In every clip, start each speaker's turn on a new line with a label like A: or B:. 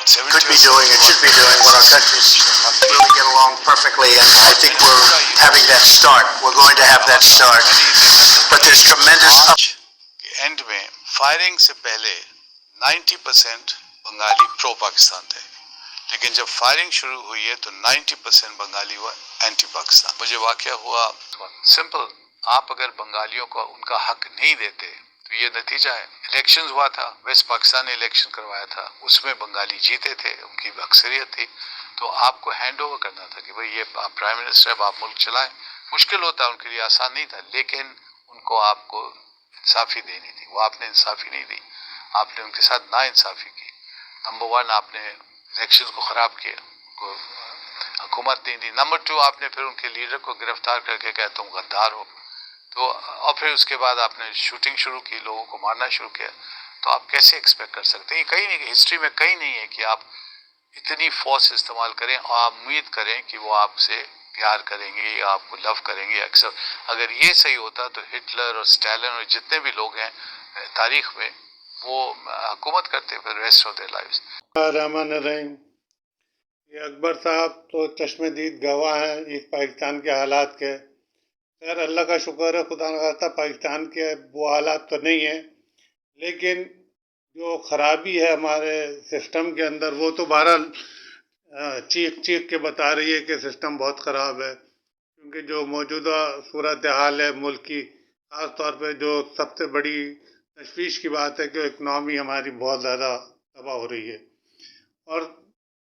A: could be doing and should be doing when our countries really get along perfectly, and I think we're having that start. We're going to have that start, but there's tremendous
B: and में firing से पहले 90% Bengali pro Pakistan थे, लेकिन जब firing शुरू हुई है तो 90% बंगाली हुआ एंटी पाकिस्तान। मुझे वाकया हुआ सिंपल, आप अगर बंगालियों को उनका हक नहीं देते तो ये नतीजा है। इलेक्शंस हुआ था, वेस्ट पाकिस्तान ने इलेक्शन करवाया था, उसमें बंगाली जीते थे, उनकी अक्सरियत थी, तो आपको हैंड ओवर करना था कि भाई ये आप प्राइम मिनिस्टर है, आप मुल्क चलाएं। मुश्किल होता, उनके लिए आसान नहीं था, लेकिन उनको आपको इंसाफी देनी थी, वो आपने इंसाफी नहीं दी, आपने उनके साथ ना इंसाफी की। नंबर वन, आपने इलेक्शन को ख़राब किया, उनको हुकूमत नहीं दी। नंबर टू, आपने फिर उनके लीडर को गिरफ्तार करके कहा तुम गद्दार हो, तो और फिर उसके बाद आपने शूटिंग शुरू की, लोगों को मारना शुरू किया। तो आप कैसे एक्सपेक्ट कर सकते हैं? कहीं नहीं, हिस्ट्री में कहीं नहीं है कि आप इतनी फोर्स इस्तेमाल करें और आप उम्मीद करें कि वो आपसे प्यार करेंगे या आपको लव करेंगे अक्सर। अगर ये सही होता तो हिटलर और स्टालिन और जितने भी लोग हैं तारीख में, वो हुकूमत करते फिर rest of their lives.
C: Rahman Rahim, ये अकबर साहब तो चश्मदीद गवाह हैं इस पाकिस्तान के हालात के। खैर अल्लाह का शुक्र है, खुदा न खास्ता पाकिस्तान के वो हालात तो नहीं हैं, लेकिन जो ख़राबी है हमारे सिस्टम के अंदर वो तो बहरहाल चीख चीख के बता रही है कि सिस्टम बहुत ख़राब है। क्योंकि जो मौजूदा सूरत हाल है मुल्क की, ख़ास तौर पे जो सबसे बड़ी तशवीश की बात है कि इकनॉमी हमारी बहुत ज़्यादा तबाह हो रही है। और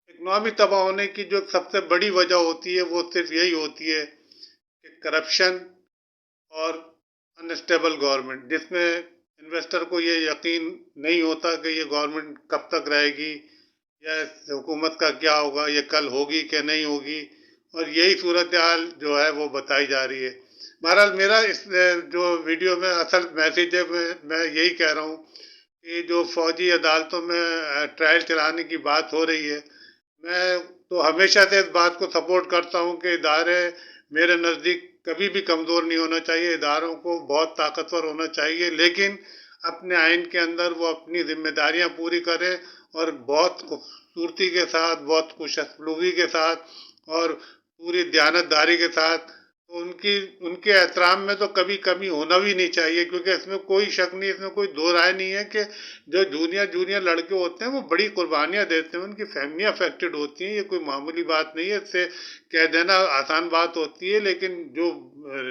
C: इकनॉमी तबाह होने की जो सबसे बड़ी वजह होती है वो सिर्फ यही होती है कि करप्शन और अनस्टेबल गवर्नमेंट, जिसमें इन्वेस्टर को ये यकीन नहीं होता कि ये गवर्नमेंट कब तक रहेगी या इस हुकूमत का क्या होगा, ये कल होगी कि नहीं होगी, और यही सूरत हाल जो है वो बताई जा रही है। बहरहाल मेरा इस जो वीडियो में असल मैसेज है, मैं यही कह रहा हूँ कि जो फ़ौजी अदालतों में ट्रायल चलाने की बात हो रही है, मैं तो हमेशा से इस बात को सपोर्ट करता हूँ कि इदारे मेरे नज़दीक कभी भी कमज़ोर नहीं होना चाहिए, इदारों को बहुत ताकतवर होना चाहिए, लेकिन अपने आइन के अंदर वो अपनी जिम्मेदारियां पूरी करें और बहुत खूबसूरती के साथ, बहुत खुशअस्लूबी के साथ और पूरी दयानतदारी के साथ। तो उनके एहतराम में तो कभी कमी होना भी नहीं चाहिए, क्योंकि इसमें कोई शक नहीं, इसमें कोई दो राय नहीं है कि जो जूनियर लड़के होते हैं वो बड़ी कुर्बानियां देते हैं, उनकी फैमिलियां अफेक्टेड होती हैं, ये कोई मामूली बात नहीं है। इससे कह देना आसान बात होती है, लेकिन जो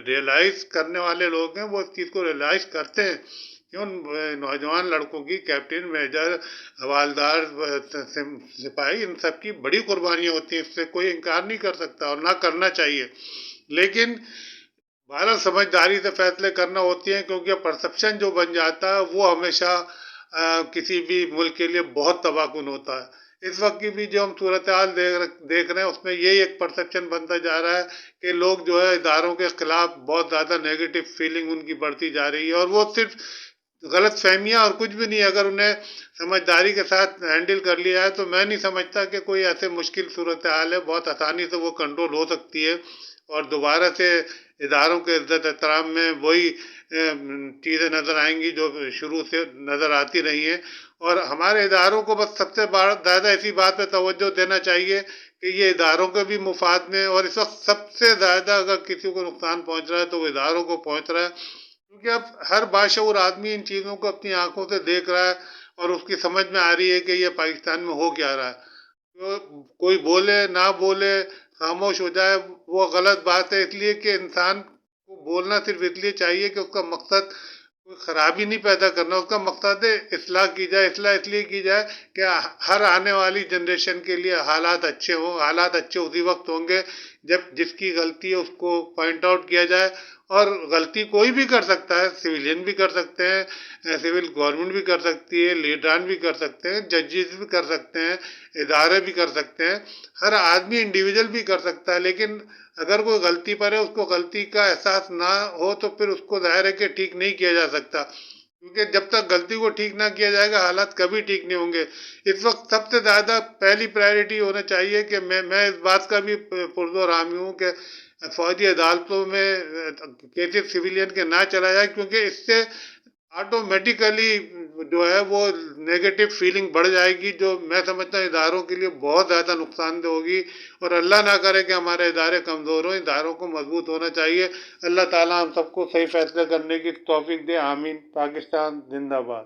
C: रियलाइज़ करने वाले लोग हैं वो इस चीज़ को रियलाइज़ करते हैं कि उन नौजवान लड़कों की, कैप्टन, मेजर, हवालदार, सिपाही, इन सब की बड़ी कुर्बानियाँ होती हैं, इससे कोई इनकार नहीं कर सकता और ना करना चाहिए। लेकिन बहरहाल समझदारी से फैसले करना होती हैं, क्योंकि परसेप्शन जो बन जाता है वो हमेशा किसी भी मुल्क के लिए बहुत तबाहकुन होता है। इस वक्त की भी जो हम सूरत हाल देख रहे हैं उसमें यही एक परसेप्शन बनता जा रहा है कि लोग जो है इदारों के ख़िलाफ़ बहुत ज़्यादा नेगेटिव फीलिंग उनकी बढ़ती जा रही है, और वो सिर्फ गलत फहमियाँ और कुछ भी नहीं। अगर उन्हें समझदारी के साथ हैंडल कर लिया है तो मैं नहीं समझता कि कोई ऐसे मुश्किल सूरत हाल है, बहुत आसानी से वो कंट्रोल हो सकती है और दोबारा से इदारों के इज़्ज़त एहतराम में वही चीज़ें नज़र आएंगी जो शुरू से नज़र आती रही हैं। और हमारे इदारों को बस सबसे ज़्यादा इसी बात पर तवज्जो देना चाहिए कि ये इदारों के भी मुफाद में, और इस वक्त सबसे ज़्यादा अगर किसी को नुकसान पहुँच रहा है तो वो इदारों को पहुँच रहा है, क्योंकि अब हर बाशऊर आदमी इन चीज़ों को अपनी आंखों से देख रहा है और उसकी समझ में आ रही है कि ये पाकिस्तान में हो क्या रहा है। तो कोई बोले ना बोले, खामोश हो जाए, वो गलत बात है, इसलिए कि इंसान को बोलना सिर्फ इसलिए चाहिए कि उसका मकसद कोई ख़राबी नहीं पैदा करना, उसका मकसद है इस्लाह की जाए। इस्लाह इसलिए की जाए कि हर आने वाली जनरेशन के लिए हालात अच्छे हों। हालात अच्छे उसी वक्त होंगे जब जिसकी गलती है उसको पॉइंट आउट किया जाए, और गलती कोई भी कर सकता है, सिविलियन भी कर सकते हैं, सिविल गवर्नमेंट भी कर सकती है, लीडरान भी कर सकते हैं, जजेस भी कर सकते हैं, इदारे भी कर सकते हैं, हर आदमी इंडिविजुअल भी कर सकता है। लेकिन अगर कोई गलती पर है, उसको गलती का एहसास ना हो तो फिर उसको जाहिर है कि ठीक नहीं किया जा सकता, क्योंकि जब तक गलती को ठीक ना किया जाएगा हालात कभी ठीक नहीं होंगे। इस वक्त सबसे ज़्यादा पहली प्रायोरिटी होना चाहिए कि मैं इस बात का भी पुरज़ोर हामी हूँ कि फ़ौजी अदालतों में केसेस सिविलियन के ना चला जाए, क्योंकि इससे آٹومیٹیکلی جو ہے وہ نیگیٹو فیلنگ بڑھ جائے گی، جو میں سمجھتا ہوں اداروں کے لیے بہت زیادہ نقصان دہ ہوگی، اور اللہ نہ کرے کہ ہمارے ادارے کمزور ہوں، اداروں کو مضبوط ہونا چاہیے۔ اللہ تعالیٰ ہم سب کو صحیح فیصلے کرنے کی توفیق دے، آمین۔ پاکستان زندہ باد۔